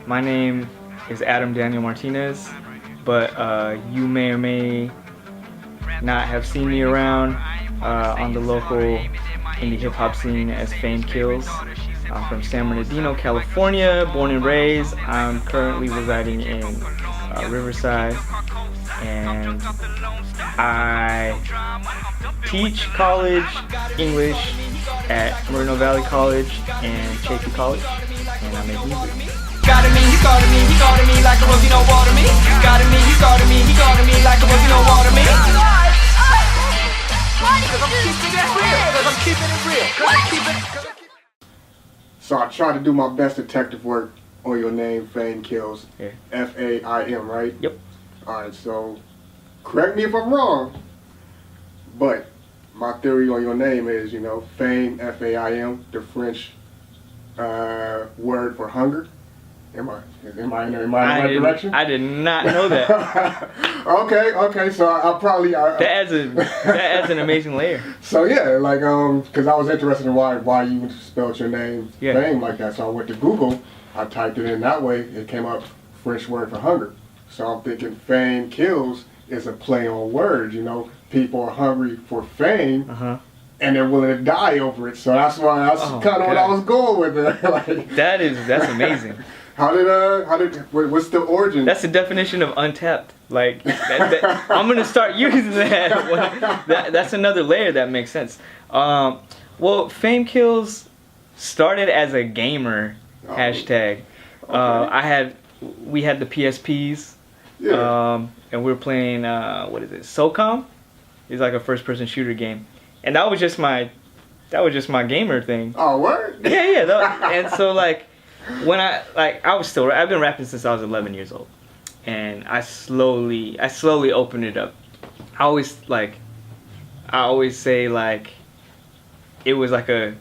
My name is Adam Daniel Martinez, but you may or may not have seen me around on the local indie hip hop scene as Faim Kills. I'm from San Bernardino, California, born and raised. I'm currently residing in Riverside, and I teach college English at Moreno Valley College and Chaffey College, and I make music. Got me, he got me, he got me like a rose, you know water me. Got me, he got me, he got me like a rose, you know water me. Cause I'm keeping it real, cause I'm keeping it real, cause I'm keeping it. So I try to do my best detective work on your name, Faim Kills. Yeah. F-A-I-M, right? Yep. Alright, so correct me if I'm wrong, but my theory on your name is, Faim, F-A-I-M, the French word for hunger. Am I in the right direction? I did not know that. okay, so I'll probably... that adds an amazing layer. So yeah, because I was interested in why you spelled your name Faim like that, so I went to Google, I typed it in that way, it came up French word for hunger. So I'm thinking Faim Kills is a play on words, people are hungry for fame, and they're willing to die over it, so that's kind of what I was going with it. That's amazing. What's the origin? That's the definition of untapped. I'm gonna start using that. That's another layer that makes sense. Well, Faim Kills started as a gamer hashtag. Okay. We had the PSPs, and we were playing what is it? SOCOM. It's like a first-person shooter game, and that was just my gamer thing. Oh, what? Yeah. And so when I've been rapping since I was 11 years old, and I slowly opened it up. I always say it was like a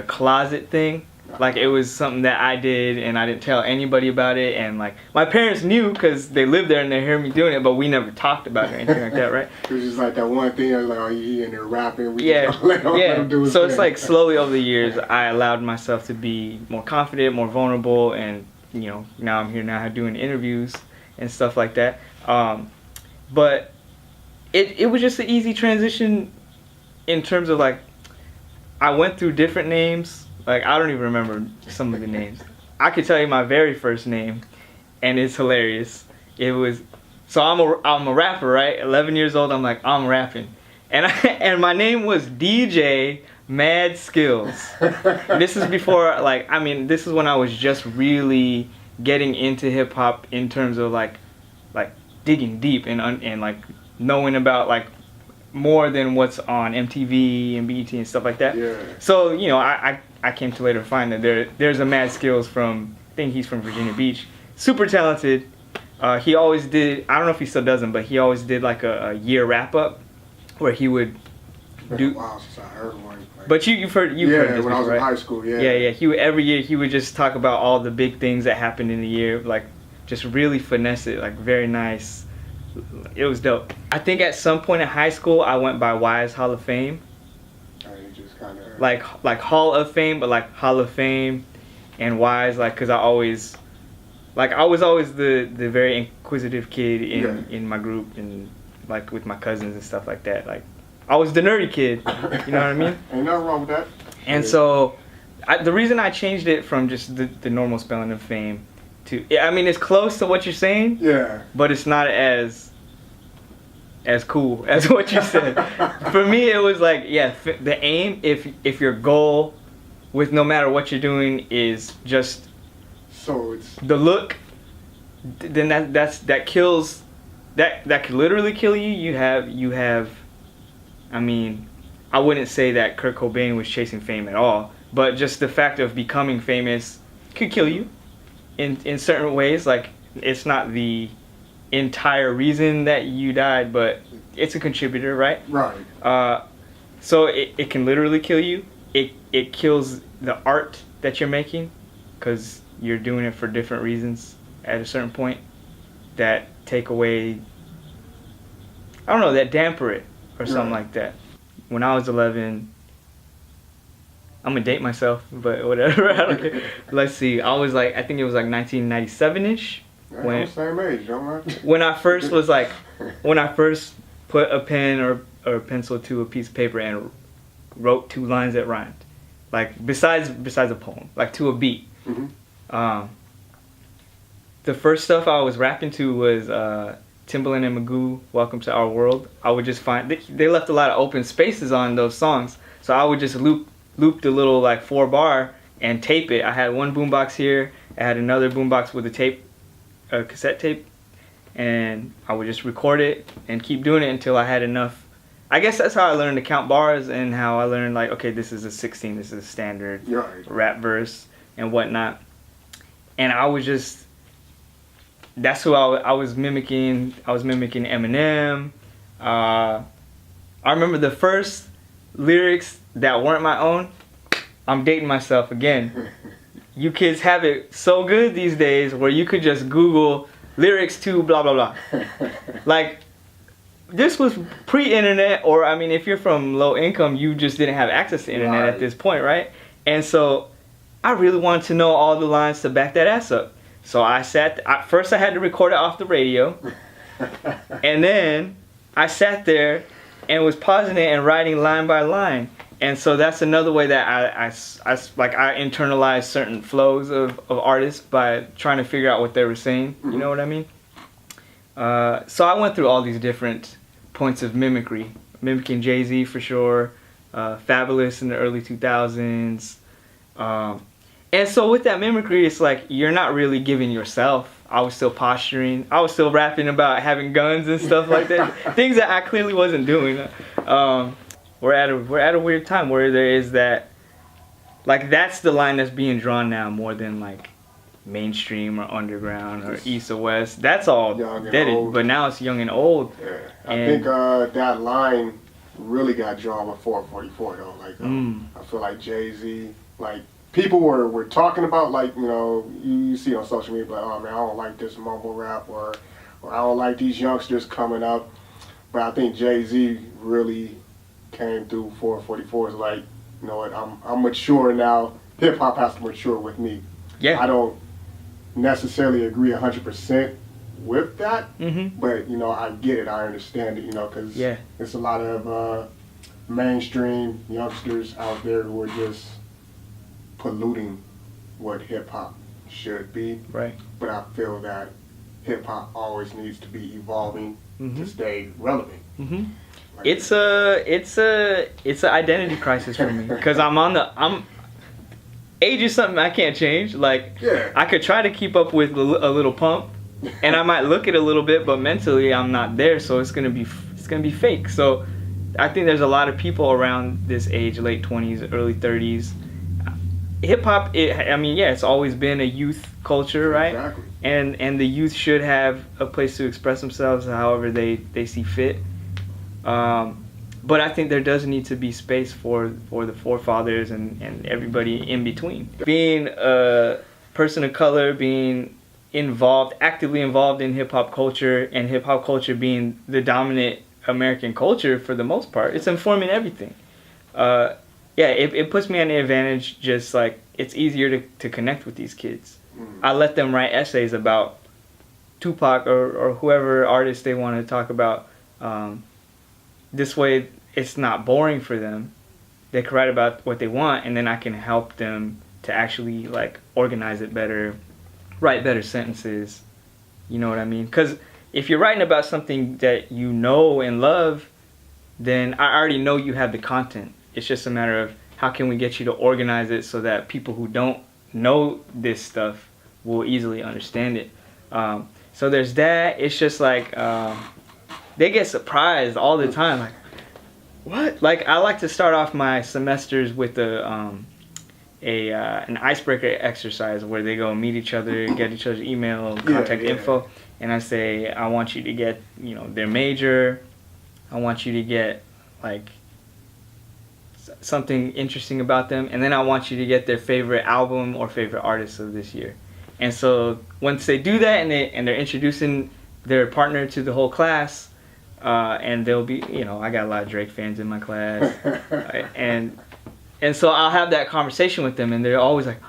closet thing. It was something that I did and I didn't tell anybody about it, and my parents knew because they lived there and they heard me doing it, but we never talked about it or anything like that, right? It was just like that one thing, he in there rapping, Yeah. let him do his So thing. it's slowly over the years I allowed myself to be more confident, more vulnerable, and now I'm here now doing interviews and stuff like that. But it was just an easy transition in terms of I went through different names. I don't even remember some of the names. I could tell you my very first name, and it's hilarious. I'm a rapper, right? 11 years old. I'm rapping, and my name was DJ Mad Skills. This is before this is when I was just really getting into hip hop in terms of digging deep and knowing about more than what's on MTV and BET and stuff like that. Yeah. So I came to later find that there's a Mad Skills from, I think he's from Virginia Beach, super talented. He always did, I don't know if he still does them, but he always did a year wrap up where he would do. It's been a while since I heard one. But you've heard this when before, I was right? in high school. Yeah. Every year he would just talk about all the big things that happened in the year, just really finesse it, very nice. It was dope. I think at some point in high school I went by Wise Hall of Fame. Just kind of like Hall of Fame, but Hall of Fame and Wise, because I was always the very inquisitive kid in my group, and with my cousins and stuff like that. I was the nerdy kid, you know what I mean? Ain't nothing wrong with that. And so the reason I changed it from just the normal spelling of Fame to, it's close to what you're saying, but it's not as cool as what you said. For me, it was the aim, if your goal with no matter what you're doing is just the look, then that kills, that could literally kill you. You have I wouldn't say that Kurt Cobain was chasing fame at all, but just the fact of becoming famous could kill you in certain ways. It's not the entire reason that you died, but it's a contributor, right? Right. So it can literally kill you. It kills the art that you're making, because you're doing it for different reasons at a certain point that take away, that damper it or something like that. When I was 11, I'm gonna date myself, but whatever. I don't care. Let's see. I was like, I think it was like 1997-ish. When same age, don't I? When I first was like, when I first put a pen or a pencil to a piece of paper and wrote 2 lines that rhymed, like besides a poem, like to a beat. Mm-hmm. The first stuff I was rapping to was Timbaland and Magoo, "Welcome to Our World." I would just find they left a lot of open spaces on those songs, so I would just loop the little like 4-bar and tape it. I had one boombox here, I had another boombox with a cassette tape, and I would just record it and keep doing it until I had enough. I guess that's how I learned to count bars, and how I learned like, okay, this is a 16, this is a standard rap verse and whatnot. And I was just, that's who I was mimicking. I was mimicking Eminem. I remember the first lyrics that weren't my own. I'm dating myself again. You kids have it so good these days where you could just Google lyrics to blah blah blah. Like, this was pre-internet, or I mean, if you're from low income, you just didn't have access to internet at this point, right? And so I really wanted to know all the lines to back that ass up. So first I had to record it off the radio, and then I sat there and was pausing it and writing line by line. And so that's another way that I internalized certain flows of artists by trying to figure out what they were saying. You know what I mean? So I went through all these different points of mimicking Jay-Z for sure, Fabulous in the early 2000s. And so with that mimicry, it's like you're not really giving yourself. I was still posturing. I was still rapping about having guns and stuff like that. Things that I clearly wasn't doing. We're at a weird time where there is that, like, that's the line that's being drawn now more than like mainstream or underground or east or west. That's all dead. But now it's young and old. Yeah. I think that line really got drawn with 444 though. Like I feel like Jay-Z, like, people were talking about, like, you know, you see on social media, like, oh man, I don't like this mumble rap, or I don't like these youngsters coming up. But I think Jay-Z really came through 444. Is like, you know what, I'm mature now. Hip hop has to mature with me. Yeah. I don't necessarily agree 100% with that, but you know, I get it, I understand it, you know, because it's a lot of mainstream youngsters out there who are just polluting what hip hop should be. Right. But I feel that hip hop always needs to be evolving to stay relevant. Like, it's an identity crisis for me, because age is something I can't change. Like, I could try to keep up with a little pump, and I might look it a little bit, but mentally I'm not there, so it's gonna be fake. So I think there's a lot of people around this age, late 20s, early 30s. Hip hop, it's always been a youth culture, right? Exactly. And the youth should have a place to express themselves however they see fit. But I think there does need to be space for the forefathers and everybody in between. Being a person of color, being actively involved in hip hop culture, and hip hop culture being the dominant American culture for the most part, it's informing everything. It puts me on the advantage. Just like, it's easier to connect with these kids. I let them write essays about Tupac or whoever artist they want to talk about. This way, it's not boring for them. They can write about what they want, and then I can help them to actually, like, organize it better, write better sentences. You know what I mean? Because if you're writing about something that you know and love, then I already know you have the content. It's just a matter of how can we get you to organize it so that people who don't know this stuff will easily understand it. So there's that. It's just like, they get surprised all the time. Like, what? Like, I like to start off my semesters with an icebreaker exercise where they go meet each other, get each other's email, contact info, and I say, I want you to get, you know, their major. I want you to get, like, something interesting about them, and then I want you to get their favorite album or favorite artist of this year. And so once they do that, and they're introducing their partner to the whole class, and they'll be, you know, I got a lot of Drake fans in my class, and And so I'll have that conversation with them, and they're always like,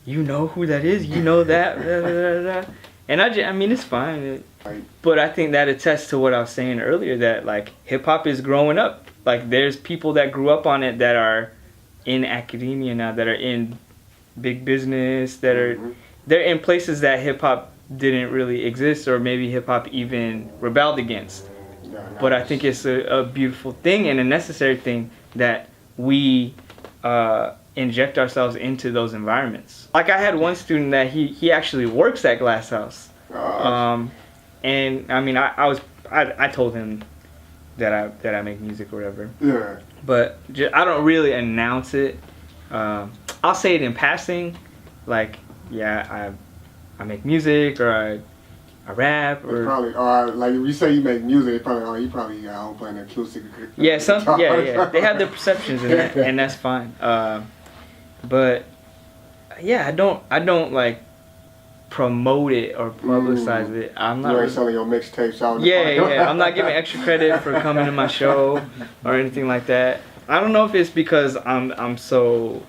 you know who that is? You know that? Blah, blah, blah, blah. And I mean, it's fine. But I think that attests to what I was saying earlier, that like hip hop is growing up. Like there's people that grew up on it that are in academia now, that are in big business, that are they're in places that hip hop didn't really exist, or maybe hip hop even rebelled against. But I think it's a beautiful thing and a necessary thing that we inject ourselves into those environments. Like I had one student that he actually works at Glass House. And I mean I told him that I make music or whatever. Yeah. But I don't really announce it. I'll say it in passing, like yeah, I make music, or I rap, or probably, like if you say you make music, they probably, you probably got home playing acoustic. Yeah, they have their perceptions in that, and that's fine. But yeah, I don't like promote it or publicize it. I'm not. You ain't selling your mixtapes out. Yeah. I'm not giving extra credit for coming to my show or anything like that. I don't know if it's because I'm still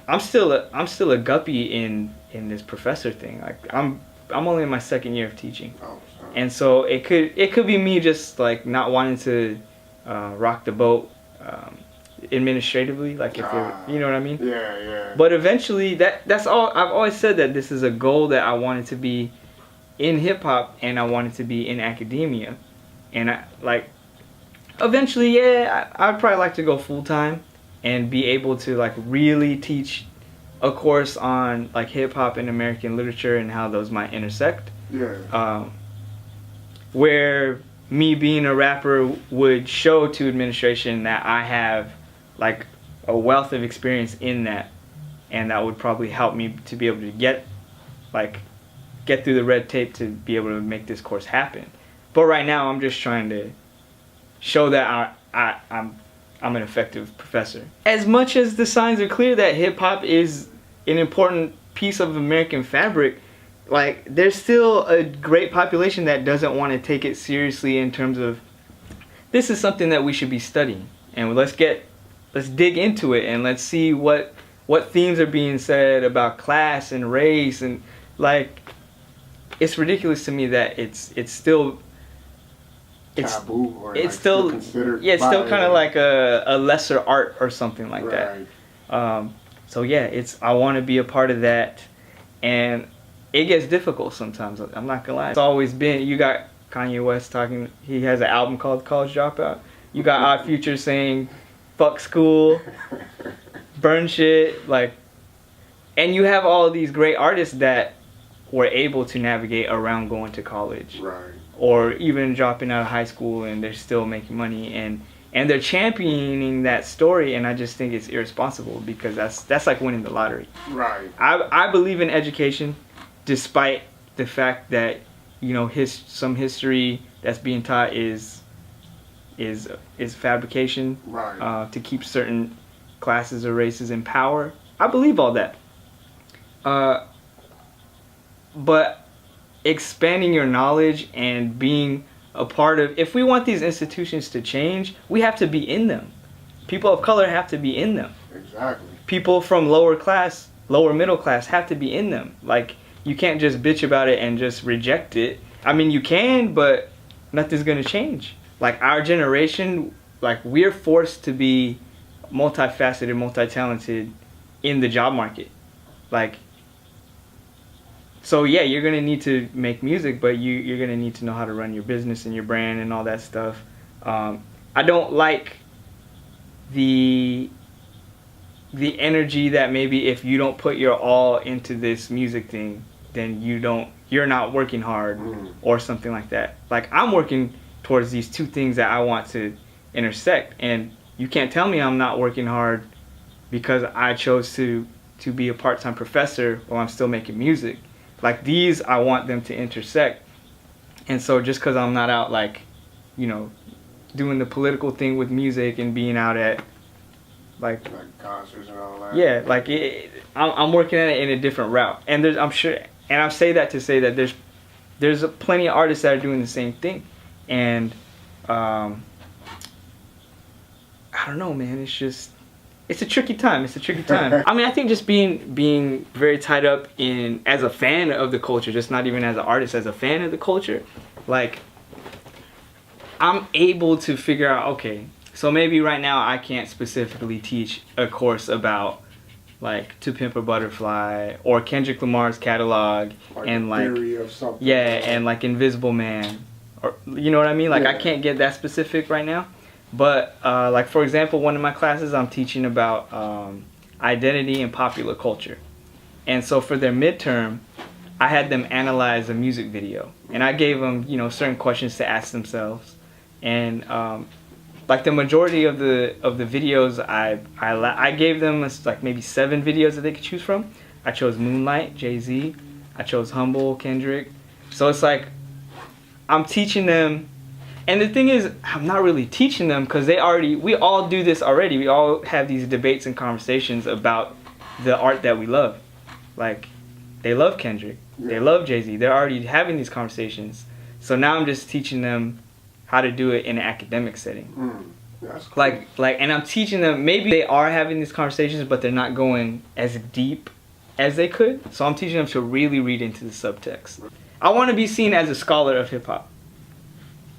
a guppy in this professor thing. Like I'm only in my second year of teaching, and so it could be me just like not wanting to rock the boat administratively, like if you know what I mean. Yeah. But eventually, that's all. I've always said that this is a goal that I wanted to be in hip hop, and I wanted to be in academia, and I like eventually, I'd probably like to go full time and be able to like really teach a course on like hip hop and American literature and how those might intersect. Yeah. Where me being a rapper would show to administration that I have like a wealth of experience in that, and that would probably help me to be able to get through the red tape to be able to make this course happen. But right now I'm just trying to show that I'm an effective professor. As much as the signs are clear that hip hop is an important piece of American fabric, like there's still a great population that doesn't want to take it seriously in terms of this is something that we should be studying, and let's dig into it and let's see what themes are being said about class and race, and like it's ridiculous to me that it's still taboo, or it's still considered, it's still kind of like a lesser art or something like that. So yeah, I want to be a part of that, and it gets difficult sometimes. I'm not gonna lie. It's always been. You got Kanye West talking. He has an album called College Dropout. You got Odd Future saying, "Fuck school, burn shit," like, and you have all of these great artists that were able to navigate around going to college, right, or even dropping out of high school, and they're still making money, and they're championing that story. And I just think it's irresponsible, because that's like winning the lottery. Right. I believe in education, despite the fact that, you know, some history that's being taught is fabrication, right, to keep certain classes or races in power. I believe all that. But expanding your knowledge and being a part of, if we want these institutions to change, we have to be in them. People of color have to be in them. Exactly. People from lower middle class have to be in them. Like, you can't just bitch about it and just reject it. I mean, you can, but nothing's gonna change. Like, our generation, like, we're forced to be multifaceted, multi-talented in the job market. Like, so yeah, you're gonna need to make music, but you're gonna need to know how to run your business and your brand and all that stuff. I don't like the energy that maybe if you don't put your all into this music thing, then you're not working hard, or something like that. Like, I'm working towards these two things that I want to intersect, and you can't tell me I'm not working hard because I chose to be a part-time professor while I'm still making music. Like, these, I want them to intersect. And so just because I'm not out, like, you know, doing the political thing with music and being out at like concerts and all that. Yeah, like I'm working at it in a different route, and I'm sure, and I say that to say that there's plenty of artists that are doing the same thing, and I don't know, man. It's it's a tricky time. It's a tricky time. I mean, I think just being very tied up in as a fan of the culture, just not even as an artist, as a fan of the culture, like I'm able to figure out, okay, so maybe right now I can't specifically teach a course about like To Pimp a Butterfly or Kendrick Lamar's catalog and like theory of something. Yeah, and like Invisible Man, or you know what I mean? Like I can't get that specific right now. But like for example, one of my classes I'm teaching about identity and popular culture. And so for their midterm, I had them analyze a music video. And I gave them, you know, certain questions to ask themselves. And like the majority of the videos I gave them like maybe 7 videos that they could choose from. I chose Moonlight, Jay-Z. I chose Humble, Kendrick. So it's like I'm teaching them. And the thing is, I'm not really teaching them because we all do this already. We all have these debates and conversations about the art that we love. Like, they love Kendrick. They love Jay-Z. They're already having these conversations. So now I'm just teaching them how to do it in an academic setting. That's cool. Like, and I'm teaching them, maybe they are having these conversations, but they're not going as deep as they could. So I'm teaching them to really read into the subtext. I want to be seen as a scholar of hip-hop.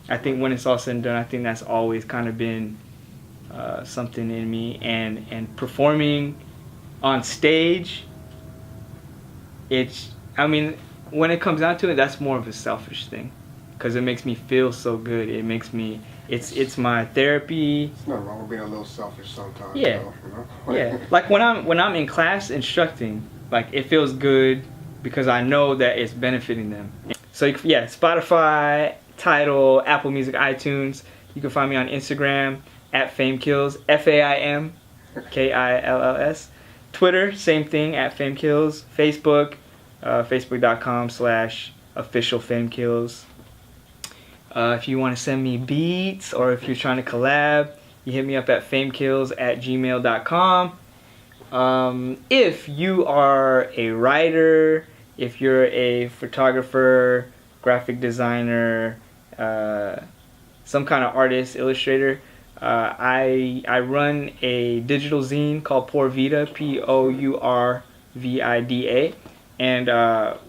I think when it's all said and done, I think that's always kind of been something in me. And performing on stage, I mean, when it comes down to it, that's more of a selfish thing. Because it makes me feel so good. It makes me, it's my therapy. It's nothing wrong with being a little selfish sometimes. Yeah. Though, you know? Yeah. Like when I'm in class instructing, like it feels good because I know that it's benefiting them. So yeah, Spotify, Tidal, Apple Music, iTunes. You can find me on Instagram at Faim Kills, Faim Kills. Twitter, same thing, at Faim Kills. Facebook, facebook.com/official Faim Kills. If you want to send me beats or if you're trying to collab, you hit me up at famekills@gmail.com. If you are a writer, if you're a photographer, graphic designer, some kind of artist, illustrator, I run a digital zine called Por Vida, Pourvida, and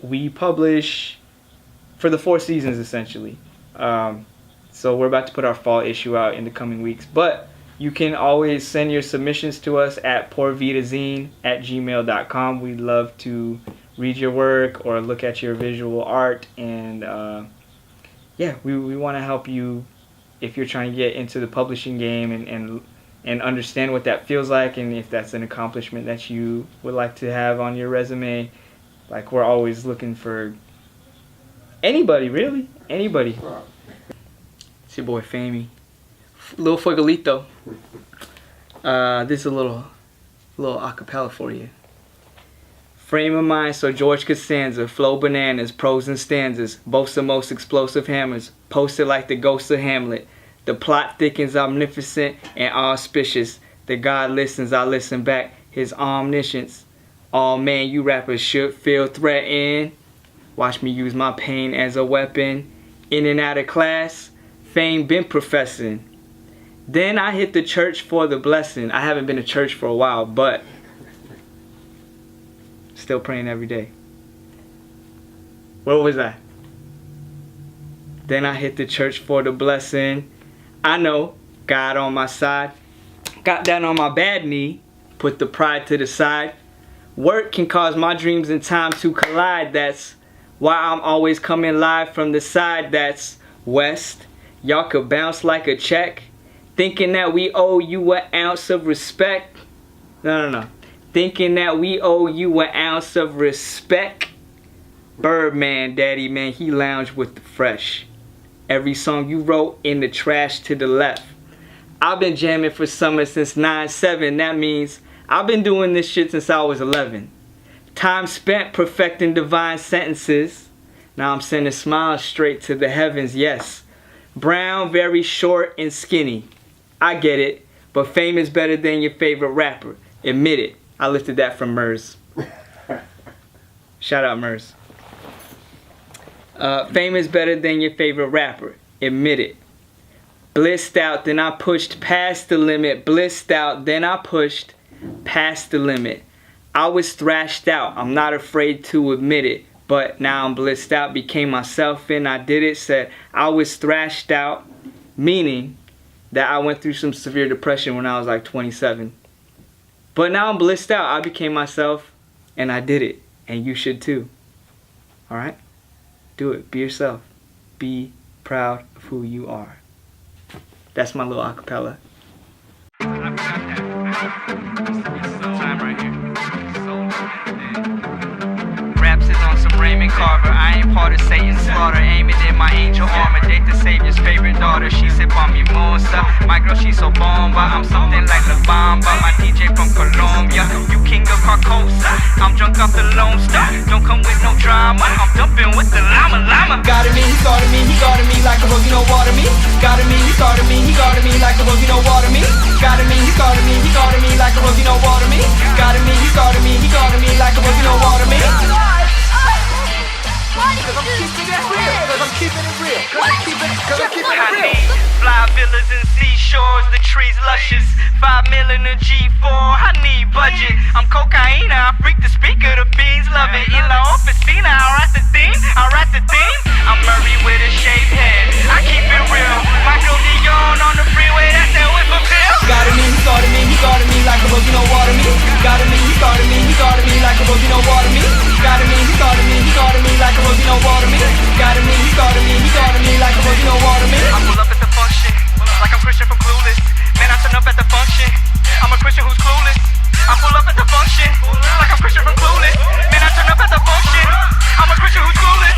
we publish for the 4 seasons essentially. So we're about to put our fall issue out in the coming weeks, but you can always send your submissions to us at pourvidazine@gmail.com. We'd love to read your work or look at your visual art, and yeah, we want to help you if you're trying to get into the publishing game and understand what that feels like, and if that's an accomplishment that you would like to have on your resume. Like, we're always looking for anybody, really, anybody. It's your boy Famey, Lil Fuegalito. This is a little acapella for you. Frame of mind so George Costanza, flow bananas, prose and stanzas, boast the most explosive hammers, posted like the ghost of Hamlet. The plot thickens omnificent and auspicious. The God listens, I listen back, his omniscience. Oh man, you rappers should feel threatened. Watch me use my pain as a weapon. In and out of class, Fame been professing. Then I hit the church for the blessing. I haven't been to church for a while, but still praying every day. What was that? Then I hit the church for the blessing. I know, God on my side. Got down on my bad knee, put the pride to the side. Work can cause my dreams and time to collide. That's why I'm always coming live from the side that's west. Y'all could bounce like a check, thinking that we owe you an ounce of respect. No. Thinking that we owe you an ounce of respect. Birdman, daddy man, he lounged with the fresh. Every song you wrote in the trash to the left. I've been jamming for summer since 9/7. That means I've been doing this shit since I was 11. Time spent perfecting divine sentences. Now I'm sending smiles straight to the heavens, yes. Brown, very short and skinny. I get it, but fame is better than your favorite rapper. Admit it. I lifted that from Murs. Shout out Murs. Fame is better than your favorite rapper. Admit it. Blissed out, then I pushed past the limit. Blissed out, then I pushed. past the limit. I was thrashed out, I'm not afraid to admit it. But now I'm blissed out, became myself and I did it. Said I was thrashed out, meaning that I went through some severe depression when I was like 27. But now I'm blissed out, I became myself and I did it. And you should too. Alright? Do it, be yourself. Be proud of who you are. That's my little acapella. Raps is on some Raymond Carver. I ain't part of Satan's slaughter. Aiming in my angel armor. Date the Savior's favorite daughter. She sip on me monster. My girl, she so bomba. I'm something like La Bamba. My DJ from Colombia. You king of Carcosa. I'm drunk off the Lone Star. Don't come with no drama. I'm dumping with the llama. Got me, he started me. He guarded me like a rose, you know, water me. Got me, he started me. He guarded me like a rose, you know, water me. Got me, he started me. He guarded me like a rose, you know, water me. Got me, he started me. He guarded me like a rose, you know, water me. Cause I'm keeping it real. Cause I'm keeping it real. Cause I'm keeping it real. Fly villas and seashores, the trees luscious. 5 mil in a G4, I need budget. I'm cocaine, I freak the speaker, the fiends love it. In la oficina, I write the theme. I'm Murray with a shaved head. I keep it real. Michael Dion on the freeway, that's that whip appeal. Got me, he started me, he guarded me like a rose, you know, water me. Got me, he started me, he guarded me like a rose, you know, water me. Got me, he started me, he guarded me like a rose, you know, water me. Got me, he started me, he guarded me like a rose, you know, water me. I pull up at the function, like I'm Christian from Clueless. Man, I turn up at the function. I'm a Christian who's clueless. I pull up at the function, like I'm Christian from Clueless. Man, I turn up at the function. I'm a Christian who's clueless.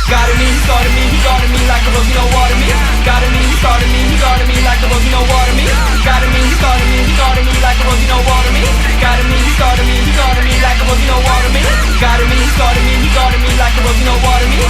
Got me, he started me, he guarded me like a rose, you know, water me. Got me, he started me, he guarded me like a rose, you know, water me. Got me, he started me, he guarded me like a rose, you know, water me. Got me, he started me, he guarded me like a rose, you know, water me. Got me, he started me, he guarded me like a rose, you know, water me.